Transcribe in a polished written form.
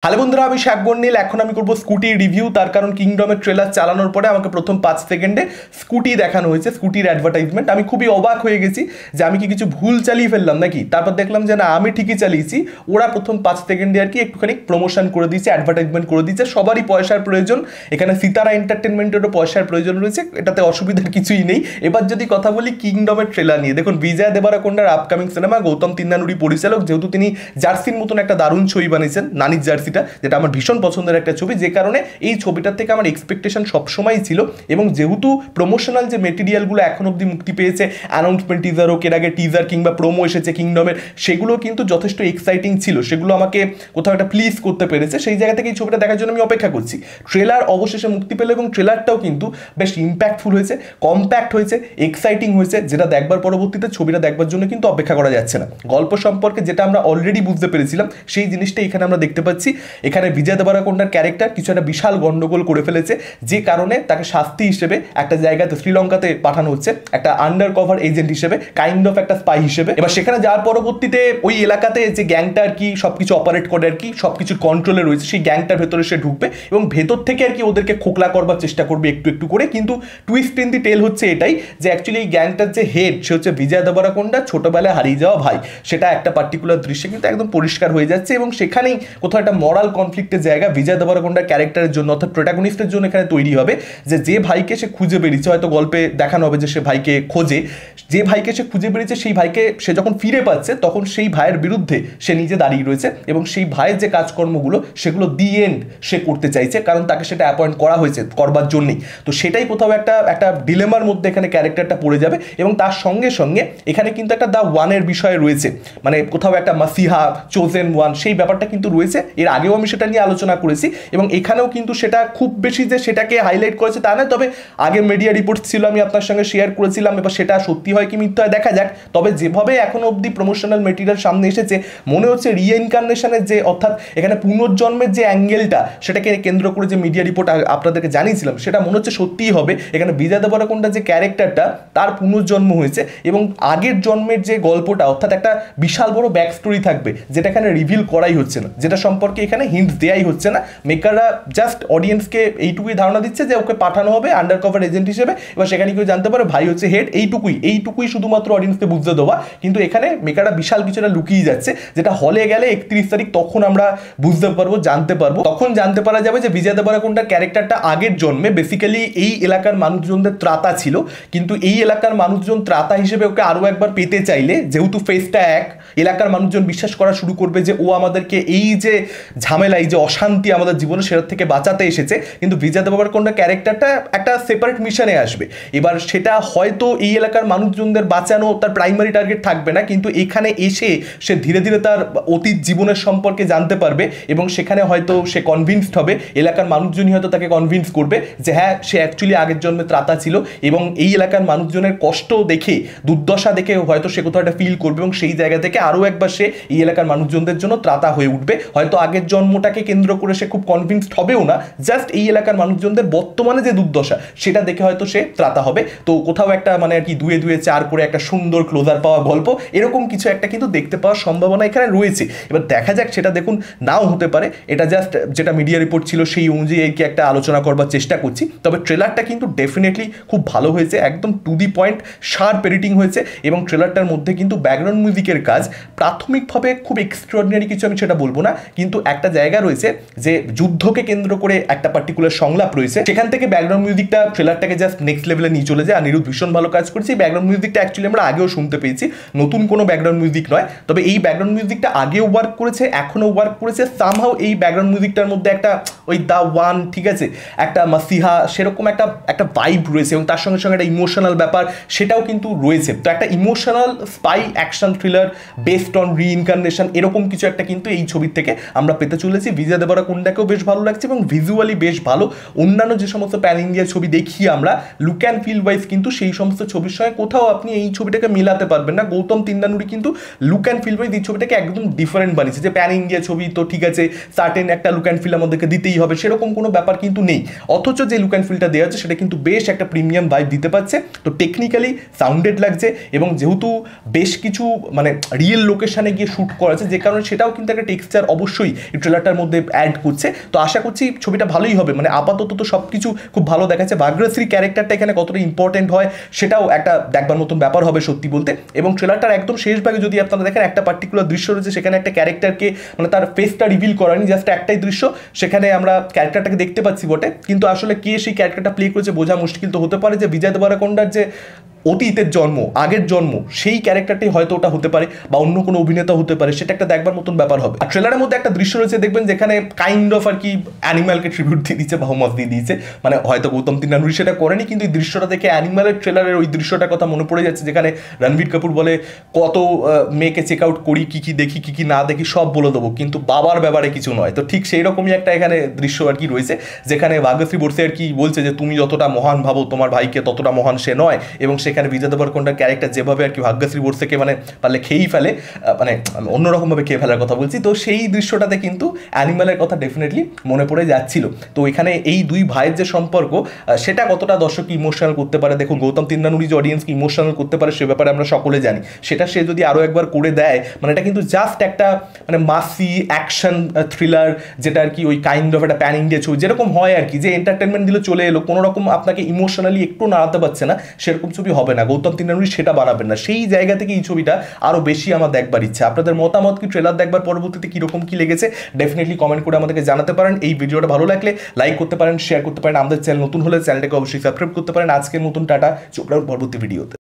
Hello বন্ধুরা, আমি শাকবর্ণিল। এখন আমি করবো স্কুটির রিভিউ। তার কারণ কিংডমের ট্রেলার চালানোর পরে আমাকে প্রথম 5 সেকেন্ডে স্কুটি দেখানো হয়েছে, স্কুটির অ্যাডভার্টাইজমেন্ট। আমি খুবই অবাক হয়ে গেছি যে আমি কি কিছু ভুল চালিয়ে ফেললাম নাকি। তারপর দেখলাম যে না, আমি ঠিকই চালিয়েছি। ওরা প্রথম 5 সেকেন্ডে আর কি একটুখানি প্রমোশন করে দিয়েছে, অ্যাডভার্টাইজমেন্ট করে দিয়েছে। সবারই পয়সার প্রয়োজন, এখানে সিতারা এন্টারটেনমেন্টেরও পয়সার প্রয়োজন রয়েছে, এটাতে অসুবিধার কিছুই নেই। এবার যদি কথা বলি কিংডমের ট্রেলার নিয়ে, দেখুন বিজয় দেবারাকোন্ডার আপকামিং সিনেমা, গৌতম তিন্নানুরি পরিচালক। যেহেতু তিনি জার্সির মতন একটা দারুণ ছবি বানিয়েছেন, নানির জার্সিটা, যেটা আমার ভীষণ পছন্দের একটা ছবি, যে কারণে এই ছবিটার থেকে আমার এক্সপেকটেশন সবসময়ই ছিল। এবং যেহেতু প্রমোশনাল যে মেটেরিয়ালগুলো এখন অবধি মুক্তি পেয়েছে, অ্যানাউন্সমেন্ট টিজার হোক, এর আগে টিজার কিংবা প্রোমো এসেছে কিংডমের, সেগুলো কিন্তু যথেষ্ট এক্সাইটিং ছিল, সেগুলো আমাকে কোথাও একটা প্লিজ করতে পেরেছে। সেই জায়গা থেকে এই ছবিটা দেখার জন্য আমি অপেক্ষা করছি। ট্রেলার অবশেষে মুক্তি পেল এবং ট্রেলারটাও কিন্তু বেশ ইম্প্যাক্টফুল হয়েছে, কম্প্যাক্ট হয়েছে, এক্সাইটিং হয়েছে, যেটা দেখবার পরবর্তীতে ছবিটা দেখবার জন্য কিন্তু অপেক্ষা করা যাচ্ছে না। গল্প সম্পর্কে যেটা আমরা অলরেডি বুঝতে পেরেছিলাম, সেই জিনিসটা এখানে আমরা দেখতে পাচ্ছি। এখানে বিজয় দেবারাকোন্ডার ক্যারেক্টার কিছু একটা বিশাল গন্ডগোল করে ফেলেছে, যে কারণে তাকে শাস্তি হিসেবে একটা জায়গাতে শ্রীলঙ্কাতে পাঠানো হচ্ছে, একটা আন্ডার কভার এজেন্ট হিসেবে, কাইন্ড অফ একটা স্পাই হিসেবে। এবার সেখানে যাওয়ার পরবর্তীতে ওই এলাকাতে যে গ্যাংটা আর কি সবকিছু অপারেট করে, আর কি সবকিছুর কন্ট্রোলে রয়েছে, সেই গ্যাংটার ভেতরে সে ঢুকবে এবং ভেতর থেকে আর কি ওদেরকে খোকলা করবার চেষ্টা করবে একটু একটু করে। কিন্তু টুইস্ট ইন দি টেল হচ্ছে এটাই যে অ্যাকচুয়ালি এই গ্যাংটার যে হেড, সে হচ্ছে বিজয় দেবারাকোন্ডা ছোটবেলায় হারিয়ে যাওয়া ভাই। সেটা একটা পার্টিকুলার দৃশ্যে কিন্তু একদম পরিষ্কার হয়ে যাচ্ছে এবং সেখানেই কোথাও একটা মরাল কনফ্লিক্টের জায়গা বিজয় দেবারাকোন্ডার ক্যারেক্টারের জন্য, অর্থাৎ প্রোটাগনিস্টের জন্য এখানে তৈরি হবে। যে ভাইকে সে খুঁজে বেরিয়েছে, হয়তো গল্পে দেখানো হবে যে সে ভাইকে খোঁজে, যে ভাইকে সে খুঁজে বেরিয়েছে সেই ভাইকে সে যখন ফিরে পাচ্ছে, তখন সেই ভাইয়ের বিরুদ্ধে সে নিজে দাঁড়িয়ে রয়েছে এবং সেই ভাইয়ের যে কাজকর্মগুলো সেগুলো দি এন্ড সে করতে চাইছে, কারণ তাকে সেটা অ্যাপয়েন্ট করা হয়েছে করবার জন্যই। তো সেটাই কোথাও একটা ডিলেমার মধ্যে এখানে ক্যারেক্টারটা পড়ে যাবে। এবং তার সঙ্গে সঙ্গে এখানে কিন্তু একটা দ্য ওয়ানের বিষয় রয়েছে, মানে কোথাও একটা মাসিহা, চোজেন ওয়ান, সেই ব্যাপারটা কিন্তু রয়েছে। এর আগেও আমি সেটা নিয়ে আলোচনা করেছি এবং এখানেও কিন্তু সেটা খুব বেশি যে সেটাকে হাইলাইট করেছে তা নয়, তবে আগে মিডিয়া রিপোর্টস ছিল, আমি আপনার সঙ্গে শেয়ার করেছিলাম। এবার সেটা সত্যি হয় কি মিথ্যা হয় দেখা যাক। তবে যেভাবে এখন অবধি প্রমোশনাল মেটেরিয়াল সামনে এসেছে, মনে হচ্ছে রিইনকার্নেশনের যে, অর্থাৎ এখানে পুনর্জন্মের যে অ্যাঙ্গেলটা, সেটাকে কেন্দ্র করে যে মিডিয়া রিপোর্ট আপনাদেরকে জানিয়েছিলাম, সেটা মনে হচ্ছে সত্যিই হবে। এখানে বিজয় দেবারাকোন্ডার যে ক্যারেক্টারটা, তার পুনর্জন্ম হয়েছে এবং আগের জন্মের যে গল্পটা, অর্থাৎ একটা বিশাল বড় ব্যাক স্টোরি থাকবে, যেটা এখানে রিভিল করাই হচ্ছে না, যেটা সম্পর্কে এখানে হিন্ট দেয়াই হচ্ছে না। মেকাররা জাস্ট অডিয়েন্সকে এইটুকুই ধারণা দিচ্ছে যে ওকে পাঠানো হবে আন্ডার কভার এজেন্ট হিসেবে, এবার সেখানে কেউ জানতে পারে ভাই হচ্ছে হেড, এইটুকুই শুধুমাত্র অডিয়েন্সকে বুঝতে দেওয়া। কিন্তু এখানে মেকাররা বিশাল কিছুটা লুকিয়ে যাচ্ছে, যেটা হলে গেলে 31 তারিখ তখন আমরা বুঝতে পারবো, জানতে পারবো। তখন জানতে পারা যাবে যে বিজয় দেবারাকোন্ডার ক্যারেক্টারটা আগের জন্মে বেসিক্যালি এই এলাকার মানুষজনদের ত্রাতা ছিল, কিন্তু এই এলাকার মানুষজন ত্রাতা হিসেবে ওকে আরও একবার পেতে চাইলে, যেহেতু ফেসটা এক, এলাকার মানুষজন বিশ্বাস করা শুরু করবে যে ও আমাদেরকে এই যে ঝামেলা, এই যে অশান্তি আমাদের জীবনে, সেটার থেকে বাঁচাতে এসেছে। কিন্তু বিজয় দেবারাকোন্ডার ক্যারেক্টারটা একটা সেপারেট মিশনে আসবে। এবার সেটা হয়তো এই এলাকার মানুষজনদের বাঁচানো তার প্রাইমারি টার্গেট থাকবে না, কিন্তু এখানে এসে সে ধীরে ধীরে তার অতীত জীবনের সম্পর্কে জানতে পারবে এবং সেখানে হয়তো সে কনভিন্সড হবে, এলাকার মানুষজনই হয়তো তাকে কনভিন্স করবে যে হ্যাঁ, সে অ্যাকচুয়ালি আগের জন্মে ত্রাতা ছিল। এবং এই এলাকার মানুষজনের কষ্ট দেখে, দুর্দশা দেখে হয়তো সে কোথাও একটা ফিল করবে এবং সেই জায়গা থেকে আরও একবার সে এই এলাকার মানুষজনদের জন্য ত্রাতা হয়ে উঠবে। হয়তো আগের জন্মটাকে কেন্দ্র করে সে খুব কনভিন্সড হবেও না, জাস্ট এই এলাকার মানুষজনদের বর্তমানে যে দুর্দশা, সেটা দেখে হয়তো সে ত্রাতা হবে। তো কোথাও একটা মানে আর কি 2-2-4 করে একটা সুন্দর ক্লোজার পাওয়া গল্প, এরকম কিছু একটা কিন্তু দেখতে পাওয়ার সম্ভাবনা এখানে রয়েছে। এবার দেখা যাক, সেটা দেখুন নাও হতে পারে। এটা জাস্ট যেটা মিডিয়া রিপোর্ট ছিল সেই অনুযায়ী কি একটা আলোচনা করবার চেষ্টা করছি। তবে ট্রেলারটা কিন্তু ডেফিনেটলি খুব ভালো হয়েছে, একদম to the point, sharp editing হয়েছে এবং ট্রেলারটার মধ্যে কিন্তু ব্যাকগ্রাউন্ড মিউজিকের কাজ প্রাথমিকভাবে খুব এক্সট্রাঅর্ডিনারি কিছু আমি সেটা বলবো না, কিন্তু একটা জায়গা রয়েছে যে যুদ্ধকে কেন্দ্র করে একটা পার্টিকুলার সংলাপ রয়েছে, সেখান থেকে ব্যাকগ্রাউন্ড মিউজিকটা ট্রেলারটাকে জাস্ট নেক্সট লেভেলে নিয়ে চলে যায়। আর নিরুৎ ভীষণ ভালো কাজ করেছে। এই ব্যাকগ্রাউন্ড মিউজিকটা অ্যাকচুয়ালি আমরা আগেও শুনতে পেয়েছি, নতুন কোনো ব্যাকগ্রাউন্ড মিউজিক নয়। তবে এই ব্যাকগ্রাউন্ড মিউজিকটা আগেও ওয়ার্ক করেছে, এখনও ওয়ার্ক করেছে। সামহাও এই ব্যাকগ্রাউন্ড মিউজিকটার মধ্যে একটা ওই দ্য ওয়ান, ঠিক আছে, একটা মাসিহা, সেরকম একটা ভাইব রয়েছে এবং তার সঙ্গে সঙ্গে একটা ইমোশনাল ব্যাপার সেটাও কিন্তু রয়েছে। তো একটা emotional spy action thriller based on reincarnation, এরকম কিছু একটা কিন্তু এই ছবির থেকে আমরা পেতে চলেছি। বিজয় দেবারাকোন্ডাকেও বেশ ভালো লাগছে এবং ভিজুয়ালি বেশ ভালো। অন্যান্য যে সমস্ত প্যান ইন্ডিয়া ছবি দেখি আমরা, লুক অ্যান্ড ফিল ওয়াইজ কিন্তু সেই সমস্ত ছবির সঙ্গে কোথাও আপনি এই ছবিটাকে মিলাতে পারবেন না। গৌতম তিন্নানুরি কিন্তু লুক অ্যান্ড ফিল ওয়াইজ এই ছবিটাকে একদম ডিফারেন্ট বানিয়েছে। যে প্যান ইন্ডিয়া ছবি তো ঠিক আছে, সার্টেন একটা লুক অ্যান্ড ফিল আমাদেরকে দিতেই হবে সেরকম কোনো ব্যাপার কিন্তু নেই, অথচ যে লুক অ্যান্ড ফিলটা দেওয়া হচ্ছে সেটা কিন্তু বেশ একটা প্রিমিয়াম ভাইব দিতে পারছে। তো টেকনিক্যালি সাউন্ডেড লাগছে এবং যেহেতু বেশ কিছু মানে রিয়েল লোকেশানে গিয়ে শ্যুট করা আছে, যে কারণে সেটাও কিন্তু একটা টেক্সচার অবশ্যই এই ট্রেলারটার মধ্যে অ্যাড করছে। তো আশা করছি ছবিটা ভালোই হবে, মানে আপাতত তো সব কিছু খুব ভালো দেখাচ্ছে। ভাগ্যশ্রী ক্যারেক্টারটা এখানে কতটা ইম্পর্টেন্ট হয় সেটাও একটা দেখবার মতন ব্যাপার হবে সত্যি বলতে। এবং ট্রেলারটার একদম শেষ ভাগে যদি আপনারা দেখেন একটা পার্টিকুলার দৃশ্য রয়েছে, সেখানে একটা ক্যারেক্টারকে মানে তার ফেসটা রিভিল করানি, জাস্ট একটাই দৃশ্য, সেখানে আমরা ক্যারেক্টারটাকে দেখতে পাচ্ছি বটে, কিন্তু আসলে কে সেই ক্যারেক্টারটা প্লে করেছে বোঝা মুশকিল। তো হতে পারে যে বিজয় দেবরকোন্ডার যে অতীতের জন্ম, আগের জন্ম, সেই ক্যারেক্টারটাই হয়তো ওটা হতে পারে, বা অন্য কোনো অভিনেতা হতে পারে, সেটা একটা দেখবার মতন ব্যাপার হবে। আর ট্রেলারের মধ্যে একটা দৃশ্য রয়েছে দেখবেন, যেখানে কাইন্ড অফ আর কি অ্যানিমালকে ট্রিবিউট দিয়ে দিচ্ছে, বাহুমাস দিয়ে দিয়েছে, মানে হয়তো গৌতম তিন্নানুরি সেটা করেনি, কিন্তু এই দৃশ্যটা দেখে অ্যানিমালের ট্রেলারের ওই দৃশ্যটার কথা মনে পড়ে যাচ্ছে, যেখানে রণবীর কাপুর বলে কত মেয়েকে চেক আউট করি, কী কী দেখি কী কী না দেখি সব বলে দেবো, কিন্তু বাবার ব্যাপারে কিছু নয়। তো ঠিক সেই রকমই একটা এখানে দৃশ্য আর কি রয়েছে, যেখানে ভাগ্যশ্রী বর্ষে আর কি বলছে যে তুমি যতটা মহান ভাবো তোমার ভাইকে ততটা মহান সে নয়, এবং সেখানে বিজয় দেবরকোন্ডার ক্যারেক্টার যেভাবে আর কি ভাগ্যশ্রী বর্ষেকে মানে পারলে খেয়েই ফেলে, মানে অন্যরকমভাবে খেয়ে ফেলার কথা বলছি, তো সেই দৃশ্যটাতে কিন্তু অ্যানিমালের কথা ডেফিনেটলি মনে পড়ে যাচ্ছিল। তো এখানে এই দুই ভাইয়ের যে সম্পর্ক সেটা কতটা দর্শককে ইমোশনাল করতে পারে, দেখুন গৌতম তিন্নানুরি যে অডিয়েন্সকে ইমোশনাল করতে পারে সে ব্যাপারে আমরা সকলে জানি, সেটা সে যদি আরও একবার করে দেয়, মানে এটা কিন্তু জাস্ট একটা মানে মাসি অ্যাকশন থ্রিলার, যেটা আর কি ওই কাইন্ড অফ একটা প্যান ইন্ডিয়া ছবি যেরকম হয় আর কি, যে এন্টারটেনমেন্ট দিলে চলে এলো, কোনো রকম আপনাকে ইমোশনালি একটু নাড়াতে পারছে না, সেরকম ছবি হবে না। গৌতম তিন্নানুরি সেটা বানাবেন না, সেই জায়গা থেকে এই ছবিটা আরো বেশি আমার দেখবার ইচ্ছা। আপনাদের মতামত কি, ট্রেলার দেখবার পরবর্তীতে কিরকম কি লেগেছে ডেফিনেটলি কমেন্ট করে আমাদেরকে জানাতে পারেন। এই ভিডিওটা ভালো লাগলে লাইক করতে পারেন, শেয়ার করতে পারেন, আমাদের চ্যানেল নতুন হলে চ্যানেলটাকে অবশ্যই সাবস্ক্রাইব করতে পারেন। আজকের নতুন টাটা, চোখ রাখুন পরবর্তী ভিডিওতে।